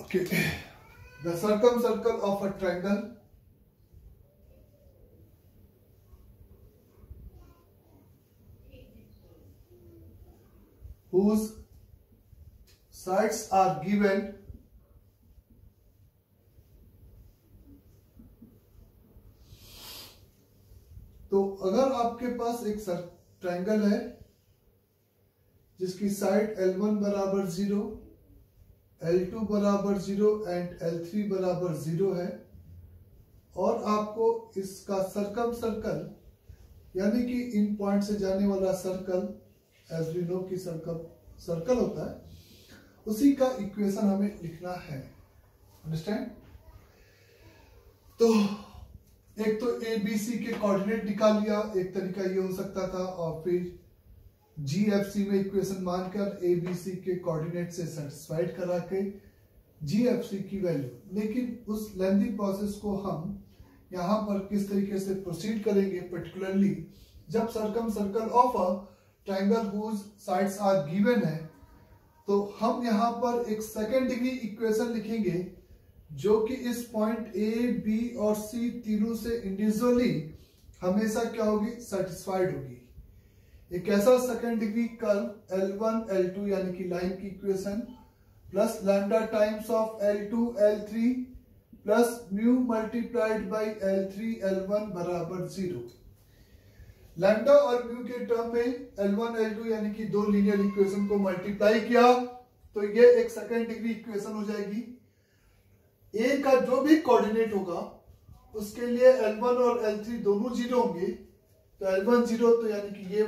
Okay. The circumcircle of a triangle whose sides are given तो अगर आपके पास एक ट्रायंगल है जिसकी साइड L1 बराबर 0, L2 बराबर 0 एंड L3 बराबर 0 है और आपको इसका सर्कल यानी कि इन पॉइंट से जाने वाला सर्कल, एज वी नो कि सर्कल होता है, उसी का इक्वेशन हमें लिखना है। अंडरस्टैंड? तो एक तो ए बी सी के कोऑर्डिनेट निकाल लिया, एक तरीका ये हो सकता था, और फिर जी एफ सी में इक्वेशन मानकर ए बी सी के कोऑर्डिनेट से सेटिस्फाइड करा के जी एफ सी की वैल्यू। लेकिन उस लेंथी प्रोसेस को हम यहाँ पर किस तरीके से प्रोसीड करेंगे, पर्टिकुलरली जब circle of a triangle whose sides are given है, तो हम यहाँ पर एक सेकेंड डिग्री इक्वेशन लिखेंगे जो कि इस पॉइंट ए बी और सी तीनों से इंडिविजुअली हमेशा क्या होगी, सेटिस्फाइड होगी। एक ऐसा second degree curve L1 L2 यानी कि लाइन की equation plus lambda times of L2 L3 plus mu multiplied by L3 L1 बराबर 0। लैम्डा और म्यू के टर्म में L1 L2 यानी कि दो लीनियर इक्वेशन को मल्टीप्लाई किया तो ये एक सेकेंड डिग्री इक्वेशन हो जाएगी। ए का जो भी कोऑर्डिनेट होगा उसके लिए L1 और L3 दोनों 0 होंगे, तो L1 0 तो यानी कि ये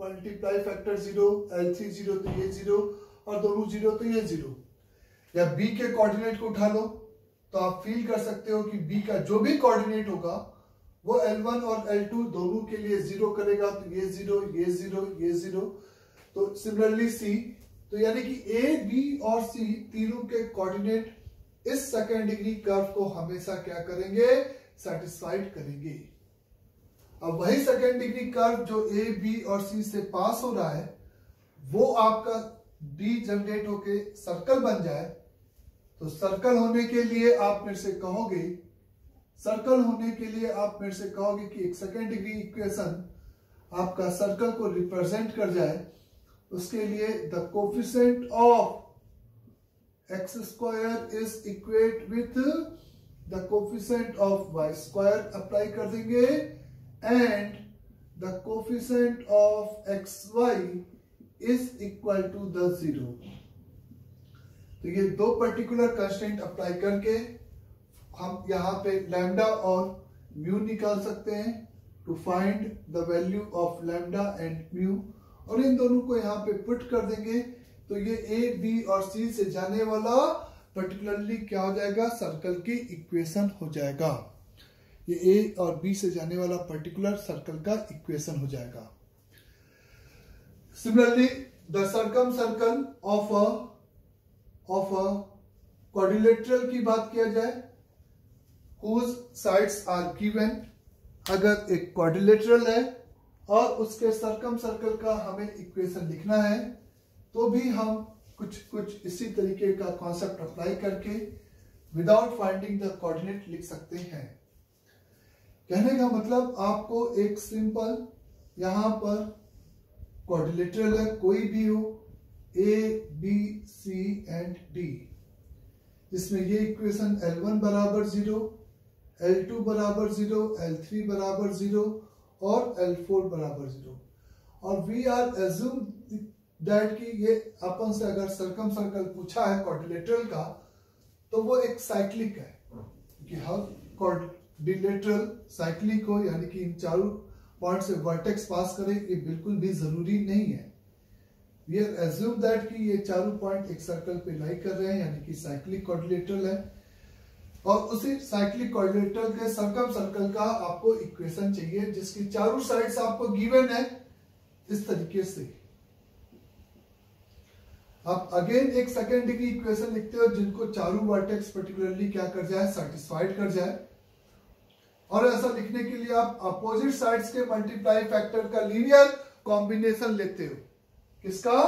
मल्टीप्लाई फैक्टर 0, L3 0 तो ये 0 और दोनों 0 तो ये 0। या बी के कोऑर्डिनेट को उठा लो तो आप फील कर सकते हो कि बी का जो भी कोऑर्डिनेट होगा वो L1 और L2 दोनों के लिए 0 करेगा, तो ये 0 ये 0 ये 0। तो सिमिलरली सी, तो यानी कि ए बी और सी तीनों के कोऑर्डिनेट इस सेकेंड डिग्री कर्व को हमेशा क्या करेंगे, सेटिस्फाइड करेंगे। अब वही सेकेंड डिग्री कर्व जो ए बी और सी से पास हो रहा है वो आपका डी जनरेट होके सर्कल बन जाए, तो सर्कल होने के लिए आप मेरे से कहोगे कि एक सेकेंड डिग्री इक्वेशन आपका सर्कल को रिप्रेजेंट कर जाए, उसके लिए the coefficient of x square is equate with the coefficient of y square apply कर देंगे and the coefficient of xy is equal to the 0। तो ये दो पर्टिकुलर कंस्ट्रेंट अप्लाई करके हम यहाँ पे लैम्डा और म्यू निकाल सकते हैं to find the value of lambda and mu, और इन दोनों को यहाँ पे पुट कर देंगे तो ये ए बी और सी से जाने वाला पर्टिकुलरली क्या हो जाएगा, सर्कल की इक्वेशन हो जाएगा। ये ए और बी से जाने वाला पर्टिकुलर सर्कल का इक्वेशन हो जाएगा। Similarly the circle of a quadrilateral की बात किया जाए whose sides are given, अगर एक क्वाड्रिलेटरल है और उसके सर्कल का हमें इक्वेशन लिखना है तो भी हम कुछ इसी तरीके का कॉन्सेप्ट अप्लाई करके विदाउट फाइंडिंग द कोऑर्डिनेट लिख सकते हैं। कहने का मतलब आपको एक सिंपल यहां पर क्वाड्रिलेटरल है, कोई भी हो, A B C and D, जिसमें ये इक्वेशन L1 बराबर 0, L2 बराबर 0, L3 बराबर 0 और L4 बराबर 0, और वी आर एज्यूम दैट कि ये अपन से अगर सर्कल पूछा है क्वाड्रिलेटरल का तो वो एक साइक्लिक है, कि हर क्वाड्रिलेटरल साइक्लिक हो यानी कि इन चारों पॉइंट से वर्टेक्स पास करे, ये बिल्कुल भी जरूरी नहीं है। वी आर एज्यूम दैट कि ये चारों पॉइंट एक सर्कल पे लाई कर रहे हैं यानी कि साइक्लिक क्वाड्रिलेटरल है, और उसी साइक्लिक क्वाड्रिलेटरल के सर्कल का आपको इक्वेशन चाहिए जिसकी चारों साइड्स आपको गिवन है इस तरीके से। आप अगेन एक सेकेंड डिग्री इक्वेशन लिखते हो जिनको चारों वर्टेक्स पर्टिकुलरली क्या कर जाए, सेटिस्फाइड कर जाए, और ऐसा लिखने के लिए आप अपोजिट साइड्स के मल्टीप्लाई फैक्टर का लीनियर कॉम्बिनेशन लेते हो। किसका?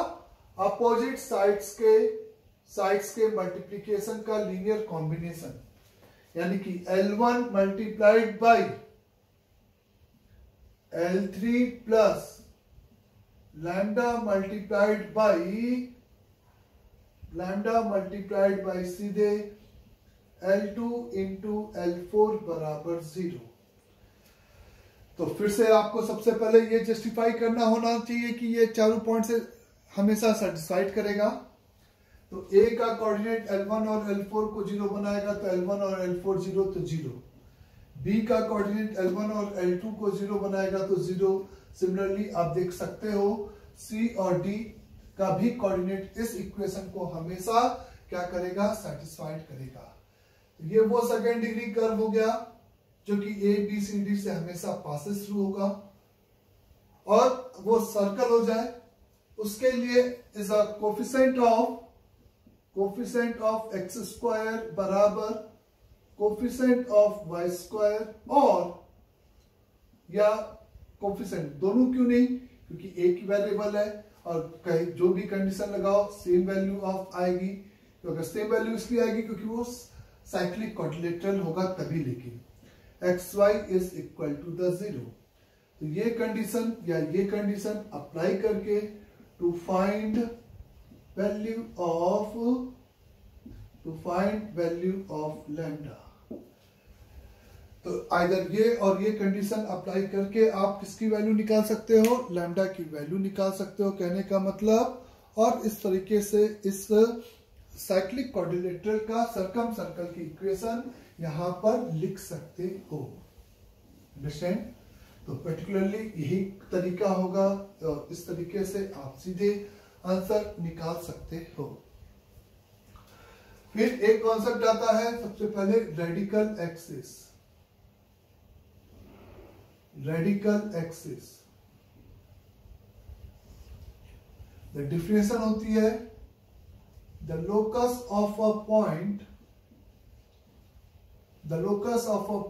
अपोजिट साइड्स के साइड्स के मल्टीप्लीकेशन का लीनियर कॉम्बिनेशन, यानी कि L1 multiplied by L3 plus lambda multiplied by सीधे L2 इंटू L4 बराबर 0। तो फिर से आपको सबसे पहले ये जस्टिफाई करना होना चाहिए कि ये चारों पॉइंट से हमेशा सेटिस्फाइड करेगा। तो A का कोऑर्डिनेट L1 और L4 को 0 बनाएगा, तो L1 और L4 0 तो 0। B का कोऑर्डिनेट L1 और L2 को 0 बनाएगा तो 0। सिमिलरली आप देख सकते हो C और D का भी कोऑर्डिनेट इस इक्वेशन को हमेशा क्या करेगा, सेटिस्फाइड करेगा। तो ये वो सेकेंड डिग्री कर्व हो गया जो कि A B C D से हमेशा पासेस थ्रू होगा, और वो सर्कल हो जाए उसके लिए is a coefficient of x square बराबर कोफिशिएंट ऑफ वाई स्क्वायर, और या कोफिशिएंट दोनों क्यों नहीं, क्योंकि एक ही वेरिएबल है और कहीं जो भी कंडीशन लगाओ सेम वैल्यू ऑफ आएगी। तो अगर सेम वैल्यू इसलिए आएगी क्योंकि वो साइक्लिक क्वाड्रिलेटरल होगा तभी, लेकिन xy is equal to the 0। तो ये कंडीशन अप्लाई करके to find value of lambda, तो आइदर ये और ये कंडीशन अप्लाई करके आप किसकी वैल्यू निकाल सकते हो, लैम्डा की वैल्यू निकाल सकते हो, कहने का मतलब। और इस तरीके से इस साइक्लिक क्वाड्रिलेटरल का सरकम सर्कल की इक्वेशन यहां पर लिख सकते हो। अंडरस्टैंड? तो पर्टिकुलरली यही तरीका होगा और इस तरीके से आप सीधे आंसर निकाल सकते हो। फिर एक कॉन्सेप्ट आता है सबसे पहले रेडिकल एक्सिस। द डिफिनेशन होती है the locus of a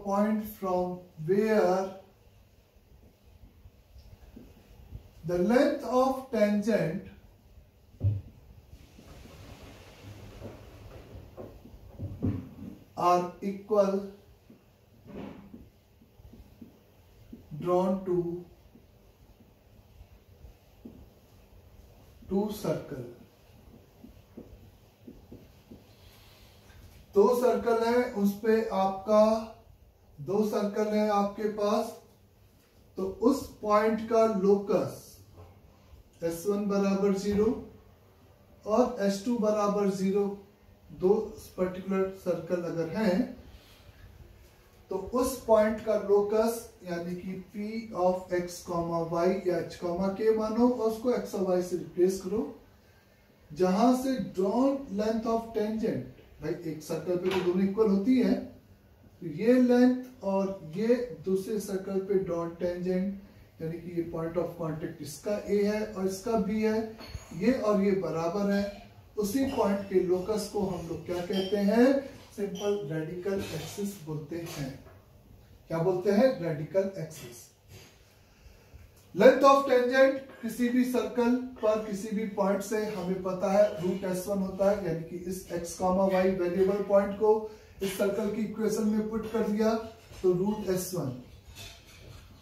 point from where the length of tangent are equal drawn to two circles। दो सर्कल है, उस पे आपका दो सर्कल है आपके पास, तो उस पॉइंट का लोकस S1 बराबर 0 और S2 बराबर 0, दो पर्टिकुलर सर्कल अगर हैं तो उस पॉइंट का लोकस यानी कि P ऑफ x, y या h, k मानो और उसको x और y से रिप्लेस करो, जहां से ड्रॉन लेंथ ऑफ टेंजेंट, भाई एक सर्कल पे तो दोनों इक्वल होती है, तो ये लेंथ और ये दूसरे सर्कल पे ड्रॉन टेंजेंट यानी कि ये पॉइंट ऑफ कांटेक्ट इसका A है और इसका B है, ये और ये बराबर है, उसी पॉइंट के लोकस को हम लोग क्या कहते हैं, सिंपल रेडिकल एक्सिस बोलते हैं। क्या बोलते हैं? Radical axis. Length of tangent किसी भी सर्कल पर किसी भी पॉइंट से हमें पता है रूट S1 होता है, यानी कि इस x, y वेरिएबल पॉइंट को इस सर्कल की इक्वेशन में पुट कर दिया तो रूट S1,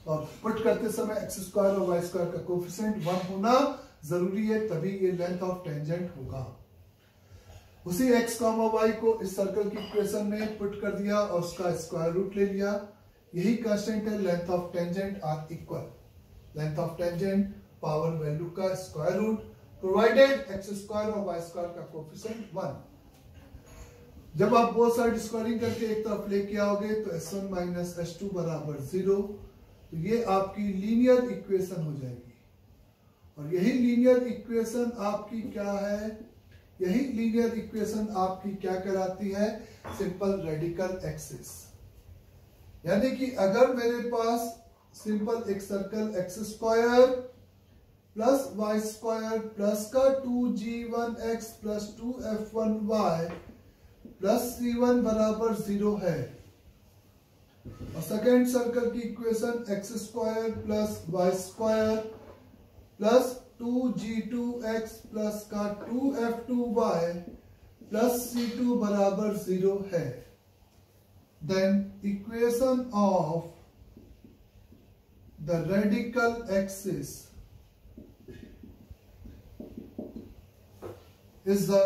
और पुट करते समय x स्क्वायर और y स्क्वायर का कोफिशिएंट 1 होना जरूरी है, तभी ये लेंथ ऑफ टेंजेंट होगा। उसी x, y को इस सर्कल की इक्वेशन में पुट कर दिया और उसका स्क्वायर रूट ले लिया, यही कांस्टेंट है length of tangent are equal length of tangent power value का square root provided x square और y स्क्वायर का कोफिशिएंट 1। जब आप बोथ साइड स्क्वायरिंग करके एक तरफ लेके आओगे तो S1 माइनस S2 बराबर 0, तो ये आपकी लीनियर इक्वेशन हो जाएगी। और यही लीनियर इक्वेशन आपकी क्या है, यही लीनियर इक्वेशन आपकी क्या कराती है, सिंपल रेडिकल एक्सिस। यानी कि अगर मेरे पास सिंपल एक circle x square plus y square plus का 2g1x plus 2f1y plus c1 बराबर 0 है, और सेकेंड सर्कल की equation x square plus y square plus 2g2x plus का 2f2y प्लस C2 बराबर 0 है, then equation of the radical axis is the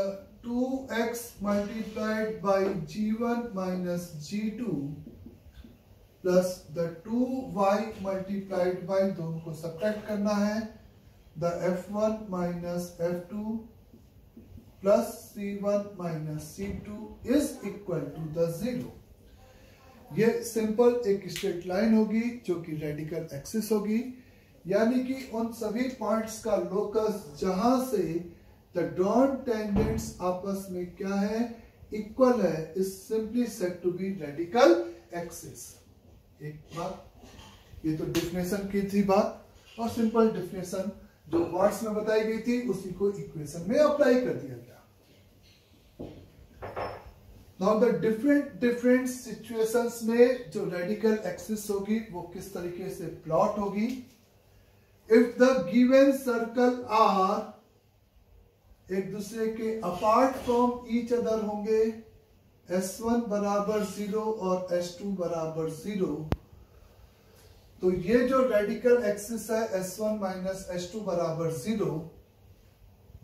2x multiplied by g1 minus g2 plus the 2y multiplied by, दोनों को subtract करना है, the f1 minus f2 plus c1 minus c2 is equal to the 0। ये simple एक straight line होगी जो कि radical axis होगी, यानी कि उन सभी पॉइंट्स का लोकस जहां से द डॉट टेंजेंट्स आपस में क्या है, इक्वल है, is simply said to be radical axis. एक बात, ये तो डिफिनेशन की थी बात, और सिंपल डिफिनेशन जो वर्ड्स में बताई गई थी उसी को इक्वेशन में अप्लाई कर दिया गया। नाउ द डिफरेंट सिचुएशंस में जो रेडिकल एक्सिस होगी वो किस तरीके से प्लॉट होगी। If the given circle are एक दूसरे के अपार्ट फ्रॉम ईच अदर होंगे, S1 बराबर 0 और S2 बराबर 0, तो ये जो रेडिकल एक्सिस है S1 माइनस S2 बराबर 0,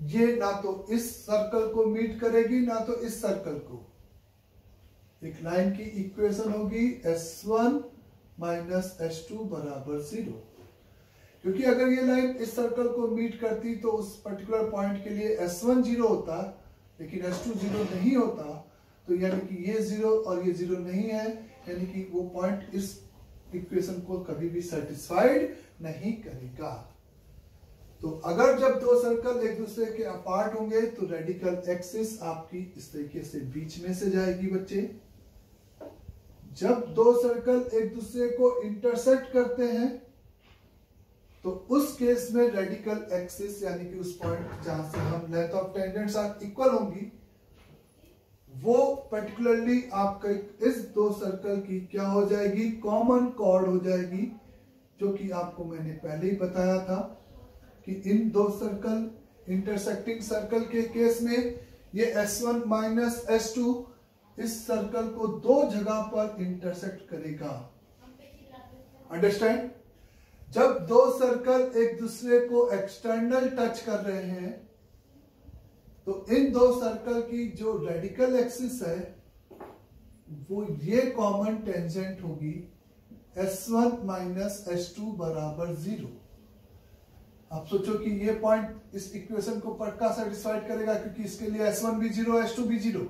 ये ना तो इस सर्कल को मीट करेगी ना तो इस सर्कल को। एक लाइन की इक्वेशन होगी S1 माइनस S2 बराबर 0, क्योंकि अगर ये लाइन इस सर्कल को मीट करती तो उस पर्टिकुलर पॉइंट के लिए S1 0 होता, लेकिन S2 0 नहीं होता, तो यानी कि ये 0 और ये 0 नहीं है, यानी कि वो पॉइंट इस इक्वेशन को कभी भी सेटिस्फाइड नहीं करेगा। तो अगर जब दो सर्कल एक दूसरे के अपार्ट होंगे तो रेडिकल एक्सिस आपकी इस तरीके से बीच में से जाएगी बच्चे। जब दो सर्कल एक दूसरे को इंटरसेक्ट करते हैं तो उस केस में रेडिकल एक्सिस यानी कि उस पॉइंट जहां से हम length of tangents are equal होंगी, वो पर्टिकुलरली आपका इस दो सर्कल की क्या हो जाएगी, कॉमन कॉर्ड हो जाएगी, जो कि आपको मैंने पहले ही बताया था कि इन दो सर्कल इंटरसेक्टिंग सर्कल के केस में ये S1 माइनस S2 इस सर्कल को दो जगह पर इंटरसेक्ट करेगा। अंडरस्टैंड? जब दो सर्कल एक दूसरे को एक्सटर्नल टच कर रहे हैं तो इन दो सर्कल की जो रेडिकल एक्सिस है वो ये कॉमन टेंजेंट होगी S1 माइनस S2 बराबर 0। आप सोचो कि ये पॉइंट इस इक्वेशन को पक्का सेटिस्फाइड करेगा, क्योंकि इसके लिए S1 भी 0 S2 भी 0,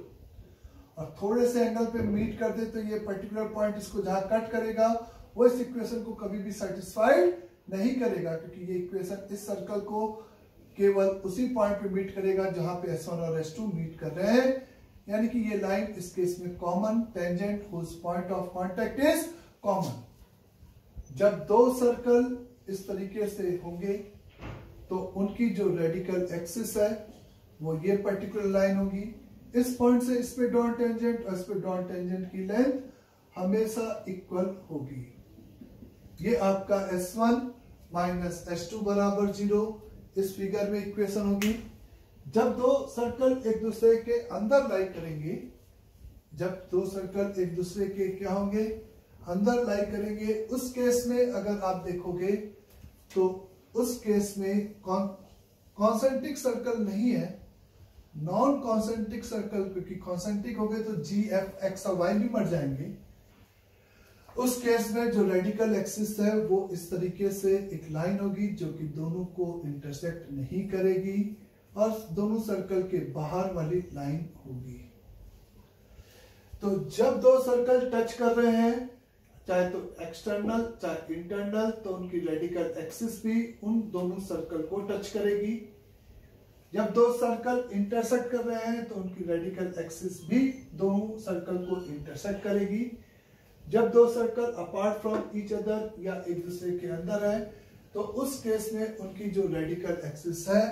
और थोड़े से एंगल पे मीट कर दे तो ये पर्टिकुलर पॉइंट इसको जहां कट करेगा वो इस इक्वेशन को कभी भी सेटिस्फाइड नहीं करेगा, क्योंकि ये इक्वेशन इस सर्कल को केवल उसी पॉइंट पे मीट करेगा जहां पे S1 और S2 मीट कर रहे हैं, यानी कि ये लाइन इस केस में common tangent whose point of contact is common. जब दो सर्कल इस तरीके से होंगे तो उनकी जो रेडिकल एक्सिस है वो ये पर्टिकुलर लाइन होगी। इस पॉइंट से इस पे डॉट टेंजेंट और इस पे डॉट टेंजेंट की लेंथ हमेशा इक्वल होगी। ये आपका S1 माइनस S2 बराबर 0 इस फिगर में इक्वेशन होगी। जब दो सर्कल एक दूसरे के अंदर लाई करेंगे, जब दो सर्कल एक दूसरे के क्या होंगे, अंदर लाई करेंगे, उस केस में अगर आप देखोगे तो उस केस में कॉन्सेंट्रिक सर्कल नहीं है, नॉन कॉन्सेंट्रिक सर्कल, क्योंकि कॉन्सेंट्रिक हो गए तो G, F, X और Y भी मर जाएंगे। उस केस में जो रेडिकल एक्सिस है वो इस तरीके से एक लाइन होगी जो कि दोनों को इंटरसेक्ट नहीं करेगी और दोनों सर्कल के बाहर वाली लाइन होगी। तो जब दो सर्कल टच कर रहे हैं, चाहे तो एक्सटर्नल चाहे इंटरनल, तो उनकी रेडिकल एक्सिस भी उन दोनों सर्कल को टच करेगी। जब दो सर्कल इंटरसेक्ट कर रहे हैं तो उनकी रेडिकल एक्सिस भी दोनों सर्कल को इंटरसेक्ट करेगी। जब दो circle apart from each other या एक दूसरे के अंदर है तो उस केस में उनकी जो रेडिकल एक्सिस है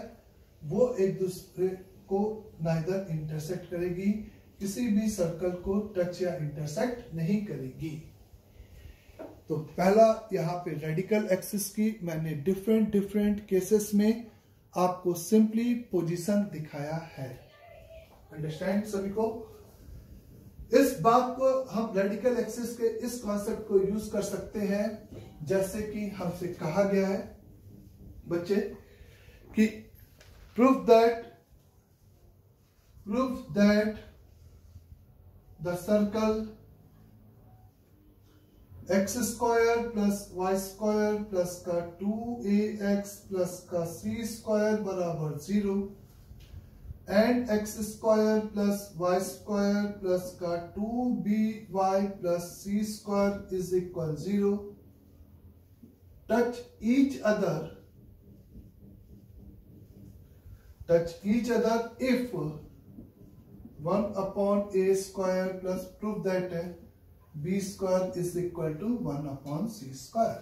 वो एक दूसरे को नाइदर इंटरसेक्ट करेगी, किसी भी सर्कल को टच या इंटरसेक्ट नहीं करेगी। तो पहला यहाँ पे रेडिकल एक्सिस की मैंने डिफरेंट केसेस में आपको सिंपली पोजीशन दिखाया है। अंडरस्टैंड सभी को? इस बात को हम रेडिकल एक्सिस के इस कॉन्सेप्ट को यूज कर सकते हैं, जैसे कि हमसे कहा गया है बच्चे कि proof that the circle x square plus y square plus का 2ax प्लस का c स्क्वायर बराबर 0 and x square plus y square plus का 2by plus c square is equal 0 touch each other if 1 upon a square plus prove that b square is equal to 1 upon c square।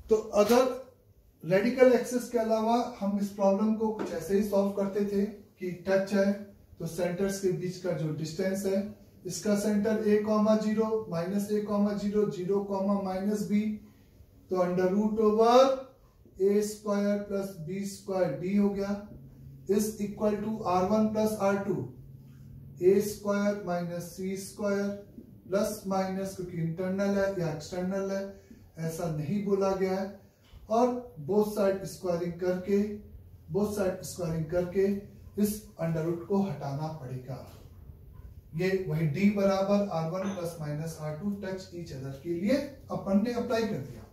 तो अगर radical axis के अलावा हम इस problem को कुछ ऐसे ही सॉल्व करते थे कि टच है तो सेंटर्स के बीच का जो डिस्टेंस है, इसका centre a, 0 minus a, 0 0, minus b, तो under root over a square plus b square d हो गया is equal to r1 plus r2 a square minus c square plus minus, क्योंकि इंटरनल है या एक्सटर्नल है ऐसा नहीं बोला गया है, और बोथ साइड स्क्वायरिंग करके इस अंडर रूट को हटाना पड़ेगा। ये वही d बराबर r1 plus minus r2 touch each other के लिए अपन ने अप्लाई कर दिया।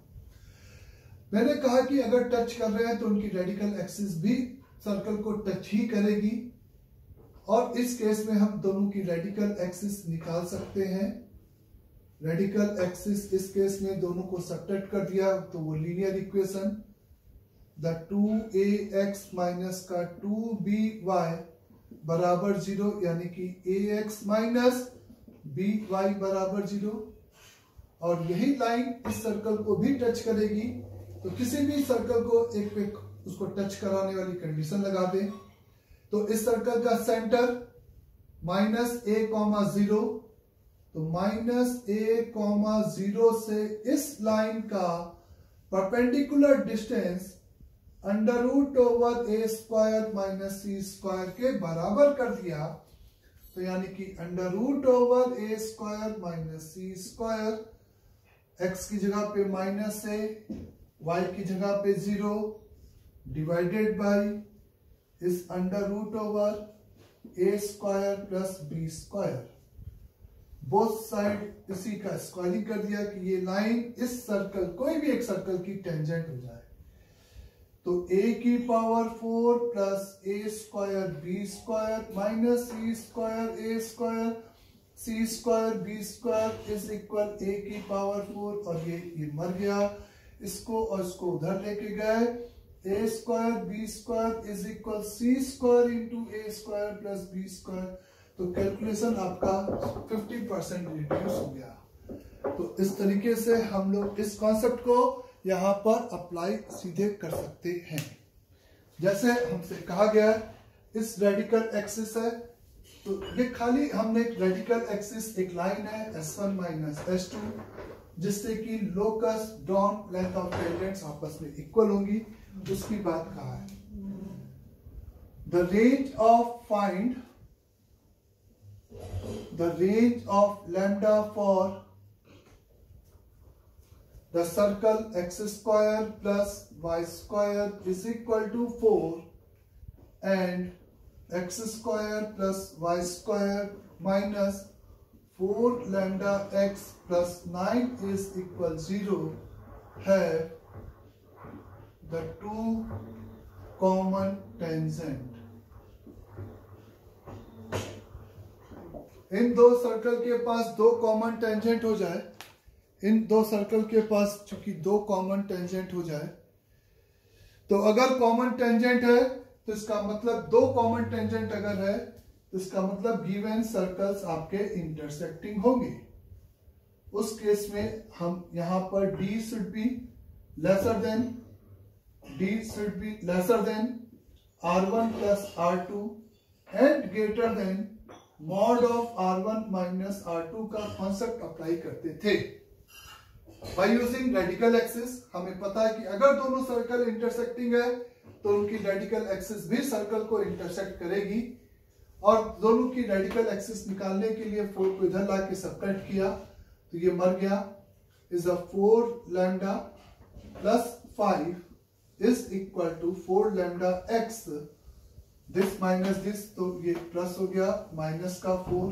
मैंने कहा कि अगर टच कर रहे हैं तो उनकी रेडिकल एक्सिस भी सर्कल को टच ही करेगी, और इस केस में हम दोनों की रेडिकल एक्सिस निकाल सकते हैं। रेडिकल एक्सिस इस केस में दोनों को सब्ट्रैक्ट कर दिया तो वो linear equation the 2ax minus का 2by बराबर 0, यानी कि ax माइनस by बराबर 0, और यही लाइन इस सर्कल को भी टच करेगी। तो किसी भी सर्कल को एक उसको टच कराने वाली कंडीशन लगा दें, तो इस सर्कल का सेंटर माइनस a, 0, तो माइनस a, 0 से इस लाइन का perpendicular distance under root over a square minus c square के बराबर कर दिया, तो यानी कि under root over a square minus c square, x की जगह पे माइनस है, y की जगह पे 0, डिवाइडेड बाय इस under root over a square plus b square, both side इसी का स्क्वायरिंग कर दिया कि ये लाइन इस सर्कल, कोई भी एक सर्कल की टेंजेंट हो जाए। तो a की power 4 plus a square b square minus c square a square c square b square is equal a की पावर 4, और ये मर गया, इसको और इसको उधर लेके गए, a square b square is equal c square into a square plus b square, तो कैलकुलेशन आपका 50% रिड्यूस हो गया। तो इस तरीके से हम लोग इस कॉन्सेप्ट को यहाँ पर अप्लाई सीधे कर सकते हैं। जैसे हमसे कहा गया इस रेडिकल एक्सिस है, तो ये खाली हमने रेडिकल एक्सिस एक लाइन है S1 माइनस S2, जिससे कि लोकस, डॉन, लेंथ ऑफ टेंजेंट्स आपस में इक्वल होंगी, उसकी बात कहा है। The range of lambda for the circle x square plus y square is equal to 4 and x square plus y square minus 4 lambda x plus 9 is equal 0 have the two common tangent। इन दो circle के पास दो common tangent हो जाए, इन दो circle के पास चूंकि दो common tangent हो जाए, तो अगर कॉमन टेंजेंट है तो इसका मतलब दो कॉमन टेंजेंट अगर है तो इसका मतलब गिवन सर्कल्स आपके इंटरसेक्टिंग होंगे। उस केस में हम यहां पर d should be lesser then r1 plus r2 and greater than mod of r1 minus r2 का कॉन्सेप्ट अप्लाई करते थे बाय यूजिंग रेडिकल एक्सिस। हमें पता है कि अगर दोनों सर्कल इंटरसेक्टिंग है तो उनकी रेडिकल एक्सिस भी सर्कल को इंटरसेक्ट करेगी, और दोनों की रेडिकल एक्सिस निकालने के लिए 4 को इधर लाके सबट्रैक्ट किया तो ये मर गया। Is a 4 lambda plus 5 is equal to 4 lambda x, this minus this, तो ये प्लस हो गया, माइनस का 4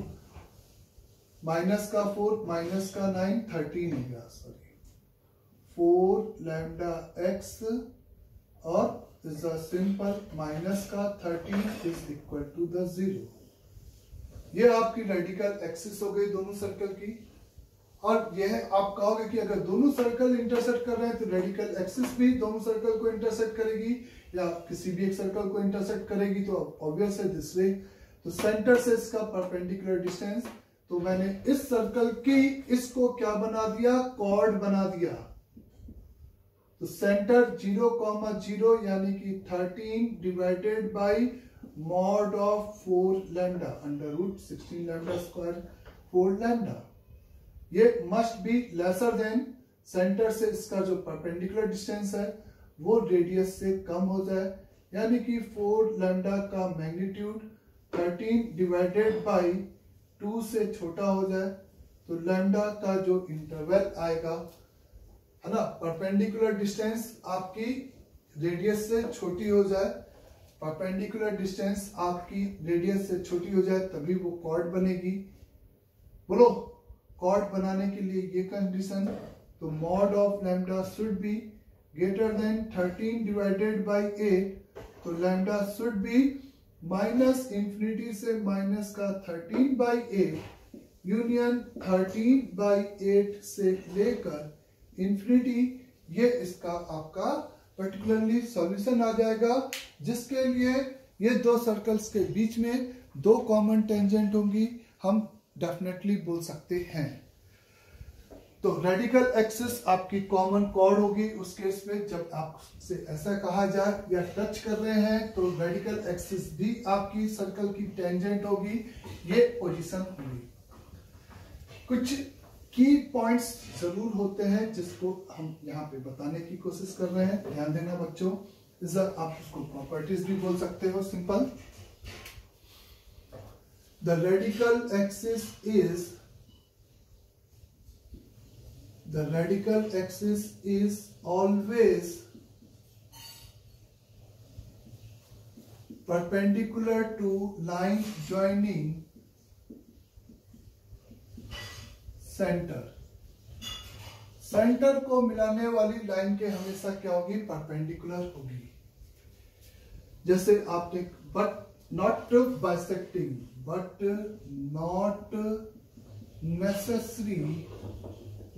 माइनस का 9 13 हो गया, सॉरी 4 लैम्डा एक्स और इज अ सिंपल माइनस का 13 इज इक्वल टू द 0। ये आपकी रेडिकल एक्सिस हो गई दोनों सर्कल की। और यह आप कहोगे कि अगर दोनों सर्कल इंटरसेक्ट कर रहे हैं तो रेडिकल एक्सिस भी दोनों सर्कल को इंटरसेक्ट करेगी या किसी भी एक सर्कल को इंटरसेक्ट करेगी, तो ऑब्वियस है दिस वे। तो सेंटर से इसका परपेंडिकुलर डिस्टेंस, तो मैंने इस सर्कल की इसको क्या बना दिया, कॉर्ड बना दिया। तो सेंटर 0,0 यानी कि 13 divided by mod of 4 lambda under root 16 lambda square 4 lambda. ये must be lesser than centre से इसका जो परपेंडिकुलर डिस्टेंस है वो रेडियस से कम हो जाए, यानी कि 4 लैम्डा का मैग्नीट्यूड 13 डिवाइडेड बाई 2 से छोटा हो जाए। तो लैम्डा का जो इंटरवल आएगा है ना, परपेंडिकुलर डिस्टेंस आपकी रेडियस से छोटी हो जाए, परपेंडिकुलर डिस्टेंस आपकी रेडियस से छोटी हो जाए तभी वो कॉर्ड बनेगी। बोलो, कॉर्ड बनाने के लिए ये कंडीशन, तो mod of lambda should be greater than 13 divided by 8, तो lambda should be minus infinity से माइनस का 13 बाई 8 यूनियन 13 बाई 8 से लेकर इंफिनिटी। ये इसका आपका पर्टिकुलरली सॉल्यूशन आ जाएगा, जिसके लिए ये दो सर्कल्स के बीच में 2 कॉमन टेंजेंट होंगी, हम डेफिनेटली बोल सकते हैं। तो रेडिकल एक्सिस आपकी कॉमन कॉर्ड होगी उस केस में जब आपसे ऐसा कहा जाए या टच कर रहे हैं, तो रेडिकल एक्सिस भी आपकी सर्कल की टेंजेंट होगी, ये पोजीशन होगी। कुछ की पॉइंट्स जरूर होते हैं जिसको हम यहाँ पे बताने की कोशिश कर रहे हैं, ध्यान देना बच्चों। आप उसको प्रॉपर्टीज भी बोल सकते हो, simple. The radical axis is always perpendicular to line joining center. Centre को मिलाने वाली लाइन के हमेशा क्या होगी, परपेंडिकुलर होगी। जैसे आपने but not bisecting, but not necessary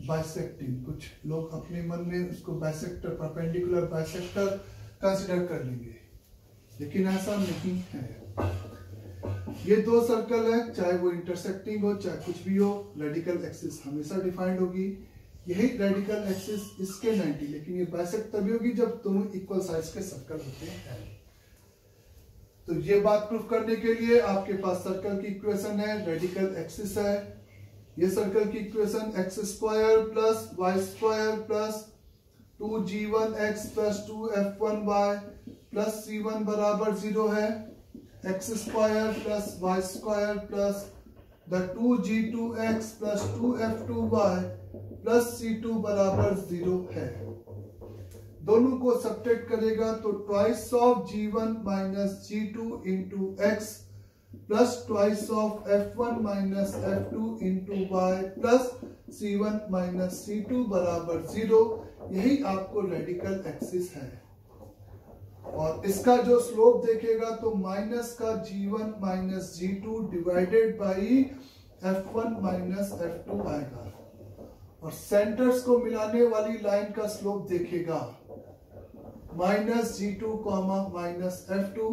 bisecting. कुछ लोग अपने मन में उसको बाइसेक्टर, परपेंडिकुलर बाइसेक्टर कंसिडर कर लेंगे, लेकिन ऐसा नहीं है। ये दो सर्कल है, चाहे वो इंटरसेक्टिंग हो चाहे कुछ भी हो, रेडिकल एक्सिस हमेशा डिफाइंड होगी। यही रेडिकल एक्सिस इसके 90, लेकिन ये बाइसेक्ट तभी होगी जब दोनों इक्वल साइज के सर्कल होते हैं। तो ये बात प्रूफ करने के लिए आपके पास सर्कल की इक्वेशन है, रेडिकल एक्सिस है। ये सर्कल की equation x square plus y square plus 2g1x plus 2f1y plus c1 बराबर 0 है। x square plus y square plus the 2g2x plus 2f2y plus c2 बराबर 0 है। दोनों को सब्ट्रैक्ट करेगा तो twice of g1 minus g2 into x plus twice of f1 minus f2 into y plus c1 minus c2 बराबर 0। यही आपको radical axis है। और इसका जो स्लोप देखेगा तो माइनस का g1 minus g2 divided by f1 minus f2 आएगा। और सेंटर्स को मिलाने वाली लाइन का स्लोप देखेगा माइनस g2 माइनस f2,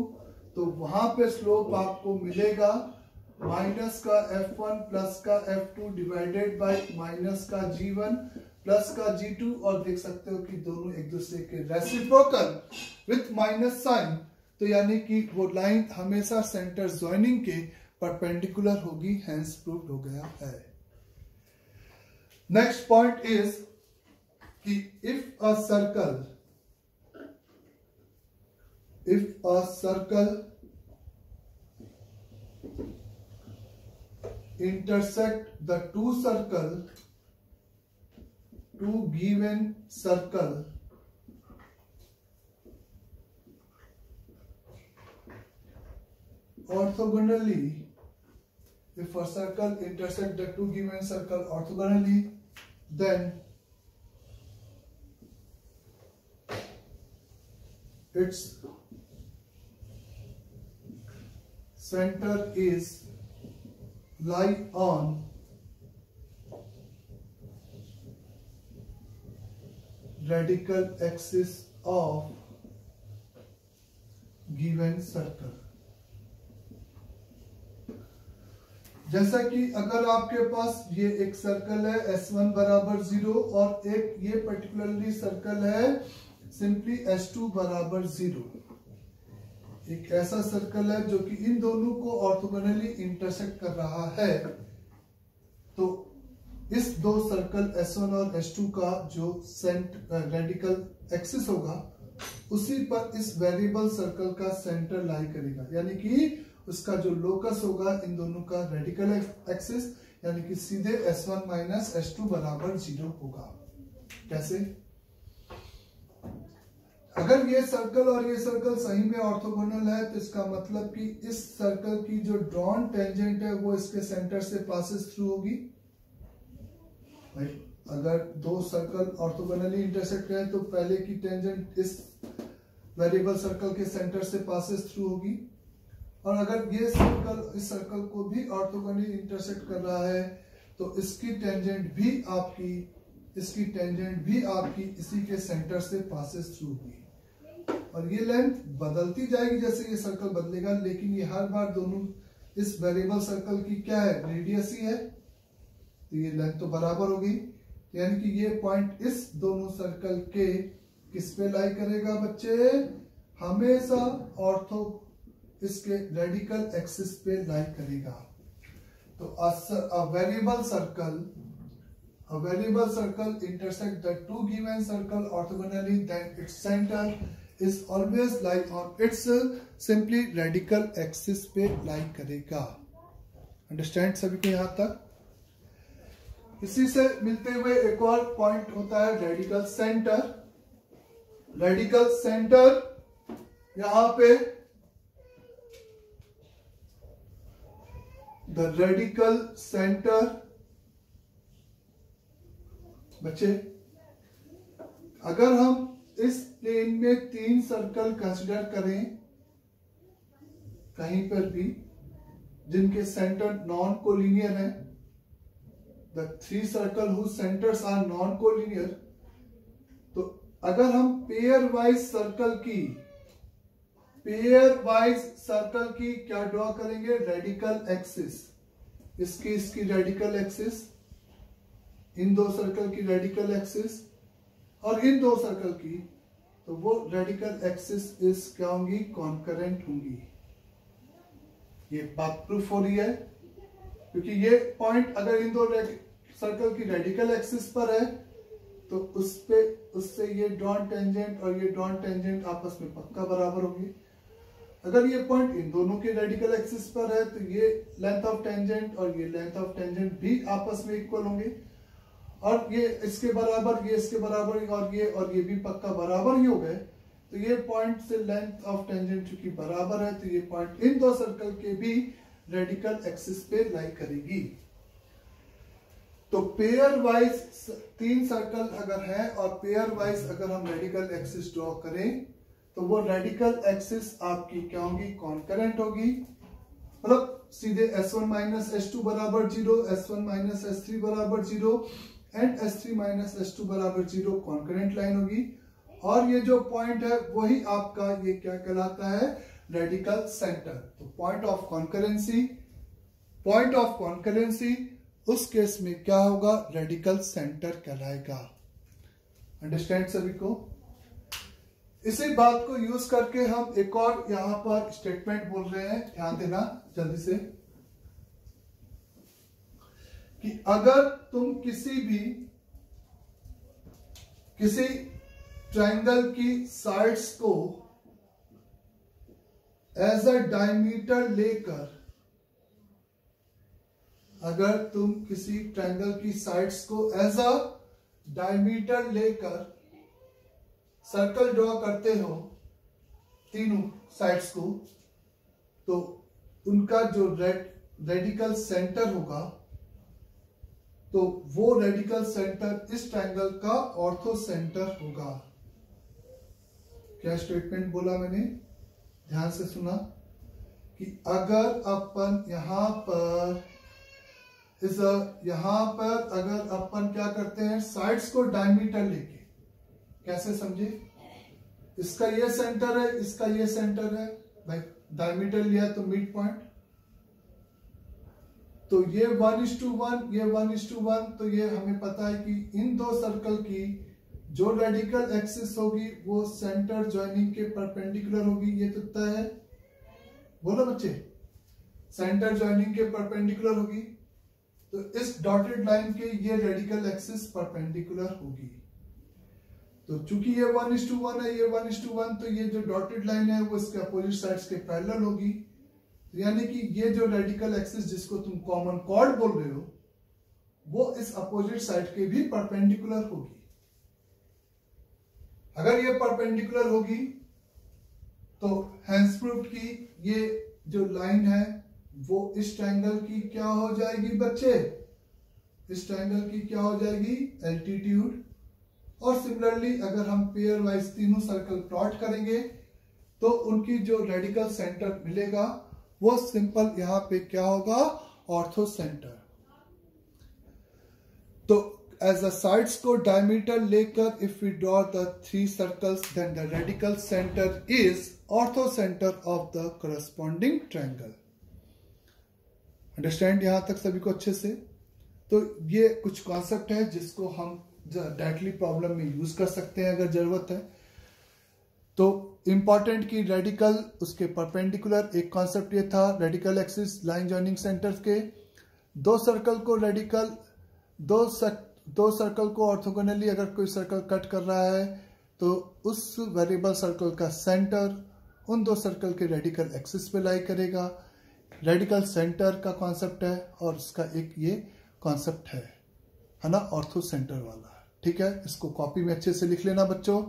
तो वहां पे स्लोप आपको मिलेगा माइनस का f1 प्लस का f2 डिवाइडेड बाय माइनस का g1 प्लस का g2। और देख सकते हो कि दोनों एक दूसरे के रेसिप्रोकल विथ माइनस साइन, तो यानी कि वो लाइन हमेशा सेंटर ज्वाइनिंग के परपेंडिकुलर होगी, हेंस प्रूव्ड हो गया है। नेक्स्ट पॉइंट इज कि if a circle intersect the two given circle orthogonally. If a circle intersect the two given circle orthogonally, then its center is lie on radical axis of given circle. जैसा कि अगर आपके पास ये एक circle है S1 बराबर 0 और एक ये पर्टिकुलरली सर्कल है सिंपली S2 बराबर 0, एक ऐसा सर्कल है जो कि इन दोनों को ऑर्थोगोनली इंटरसेक्ट कर रहा है, तो इस दो सर्कल S1 और S2 का जो रेडिकल एक्सिस होगा उसी पर इस वेरिएबल सर्कल का सेंटर लाई करेगा, यानी कि उसका जो लोकस होगा इन दोनों का रेडिकल एक्सिस, यानी कि सीधे S1 माइनस S2 बराबर 0 होगा। कैसे? अगर ये सर्कल और ये सर्कल सही में ऑर्थोगोनल है तो इसका मतलब कि इस सर्कल की जो ड्रॉन टेंजेंट है वो इसके सेंटर से पासेस थ्रू होगी। अगर दो सर्कल ऑर्थोगोनली इंटरसेक्ट करें तो पहले की टेंजेंट इस वेरिएबल सर्कल के सेंटर से पासेस थ्रू होगी, और अगर ये सर्कल इस सर्कल को भी ऑर्थोगोनली इंटरसेक्ट कर रहा है तो इसकी टेंजेंट भी आपकी इसी के सेंटर से पासेस थ्रू होगी, और ये लेंथ बदलती जाएगी जैसे ये सर्कल बदलेगा, लेकिन ये हर बार दोनों इस वेरिएबल सर्कल की क्या है, रेडियस ही है, तो ये लेंथ तो बराबर होगी, यानी कि ये पॉइंट इस दोनों सर्कल के किस पे लाई करेगा बच्चे, हमेशा इसके रेडिकल एक्सिस पे लाई करेगा। तो a variable circle intersect the two given circle orthogonally, then its center is always lie on its simply radical axis पे लाई करेगा। अंडरस्टैंड सभी को यहाँ तक? इसी से मिलते हुए एक और पॉइंट होता है रेडिकल सेंटर। रेडिकल सेंटर यहां पे द रेडिकल सेंटर बच्चे, अगर हम इस प्लेन में तीन सर्कल कंसिडर करें कहीं पर भी जिनके सेंटर नॉन कोलिनियर है, the three circle whose centres are non collinear, तो अगर हम पेयर वाइज सर्कल की क्या ड्रॉ करेंगे, रेडिकल एक्सिस, इसकी रेडिकल एक्सिस, इन दो सर्कल की रेडिकल एक्सिस और इन दो सर्कल की, तो वो रेडिकल एक्सिस इस क्या होंगी, कॉन्करेंट होंगी। ये बात प्रूफ हो रही है क्योंकि ये पॉइंट अगर इन दो सर्कल की रेडिकल एक्सिस पर है तो उससे ये ड्रॉन टेंजेंट और ये ड्रॉन टेंजेंट आपस में पक्का बराबर होगी। अगर ये पॉइंट इन दोनों के रेडिकल एक्सिस पर है तो ये लेंथ ऑफ टेंजेंट और ये लेंथ ऑफ टेंजेंट भी आपस में इक्वल होंगे, और ये इसके बराबर, ये इसके बराबर, और ये भी पक्का बराबर ही हो गए, तो ये पॉइंट से लेंथ ऑफ टेंजेंट चूंकि बराबर है तो ये पॉइंट इन दो सर्कल के भी रेडिकल एक्सिस पे लाई करेगी। तो पेयर वाइज तीन सर्कल अगर है और पेयर वाइज अगर हम रेडिकल एक्सिस ड्रॉ करें तो वो रेडिकल एक्सिस आपकी क्या होगी, कॉन्करेंट होगी, मतलब सीधे S1 माइनस S2 बराबर 0, S1 माइनस S3 बराबर 0 एंड S3 माइनस S2 बराबर 0 कॉन्करेंट लाइन होगी, और ये जो पॉइंट है वही आपका ये क्या कहलाता है, रेडिकल सेंटर। तो पॉइंट ऑफ कॉन्करेंसी उस केस में क्या होगा, रेडिकल सेंटर कहलाएगा। अंडरस्टैंड सभी को? इसी बात को यूज करके हम एक और यहां पर स्टेटमेंट बोल रहे हैं, ध्यान देना जल्दी से, कि अगर तुम किसी ट्रायंगल की साइड्स को एज अ डायमीटर लेकर अगर तुम किसी ट्रायंगल की साइड्स को एज अ डायमीटर लेकर सर्कल ड्रॉ करते हो, तीनों साइड्स को, तो उनका जो रेडिकल सेंटर होगा, तो वो रेडिकल सेंटर इस ट्रायंगल का ऑर्थो सेंटर होगा। क्या स्टेटमेंट बोला मैंने, ध्यान से सुना, कि अगर अपन यहां पर अगर अपन क्या करते हैं, साइड्स को डायमीटर लेके, कैसे समझे, इसका ये सेंटर है, इसका ये सेंटर है, भाई डायमीटर लिया तो मिड पॉइंट, तो ये 1:1, ये 1:1, तो ये हमें पता है कि इन दो सर्कल की जो रेडिकल एक्सिस होगी वो सेंटर ज्वाइनिंग के परपेंडिकुलर होगी। ये तो तय है, बोलो बच्चे, सेंटर ज्वाइनिंग के परपेंडिकुलर होगी, तो इस डॉटेड लाइन के ये रेडिकल एक्सिस परपेंडिकुलर होगी। तो चूंकि ये 1:1 है, ये 1:1, तो ये जो डॉटेड लाइन है वो इसके अपोजिट साइड्स के पैरेलल होगी, यानी कि ये जो रेडिकल एक्सिस जिसको तुम कॉमन कॉर्ड बोल रहे हो, वो इस अपोजिट साइड के भी परपेंडिकुलर होगी। अगर ये परपेंडिकुलर होगी तो हेंस प्रूव्ड की ये जो लाइन है वो इस ट्रायंगल की क्या हो जाएगी बच्चे, इस ट्रायंगल की क्या हो जाएगी, एल्टीट्यूड। और सिमिलरली अगर हम पेयर वाइज तीनों सर्कल प्लॉट करेंगे तो उनकी जो रेडिकल सेंटर मिलेगा वो सिंपल यहां पे क्या होगा, ऑर्थो सेंटर। तो एज अ साइड्स को डायमीटर लेकर if we draw the 3 circles then the radical centre is orthocentre of the corresponding triangle. Understand यहां तक सभी को अच्छे से। तो ये कुछ कॉन्सेप्ट है जिसको हम डायरेक्टली प्रॉब्लम में यूज कर सकते हैं अगर जरूरत है। तो इंपॉर्टेंट की रेडिकल उसके परपेंडिकुलर, एक कॉन्सेप्ट ये था radical axis line joining centres के, दो सर्कल को रेडिकल, दो सर्कल को ऑर्थोगोनली अगर कोई सर्कल कट कर रहा है तो उस वेरिएबल सर्कल का सेंटर उन दो सर्कल के रेडिकल एक्सिस पे लाई करेगा। रेडिकल सेंटर का कॉन्सेप्ट है और उसका एक ये कॉन्सेप्ट है ना, ऑर्थो सेंटर वाला। ठीक है, इसको कॉपी में अच्छे से लिख लेना बच्चों।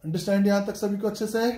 अंडरस्टैंड यहां तक सभी को अच्छे से।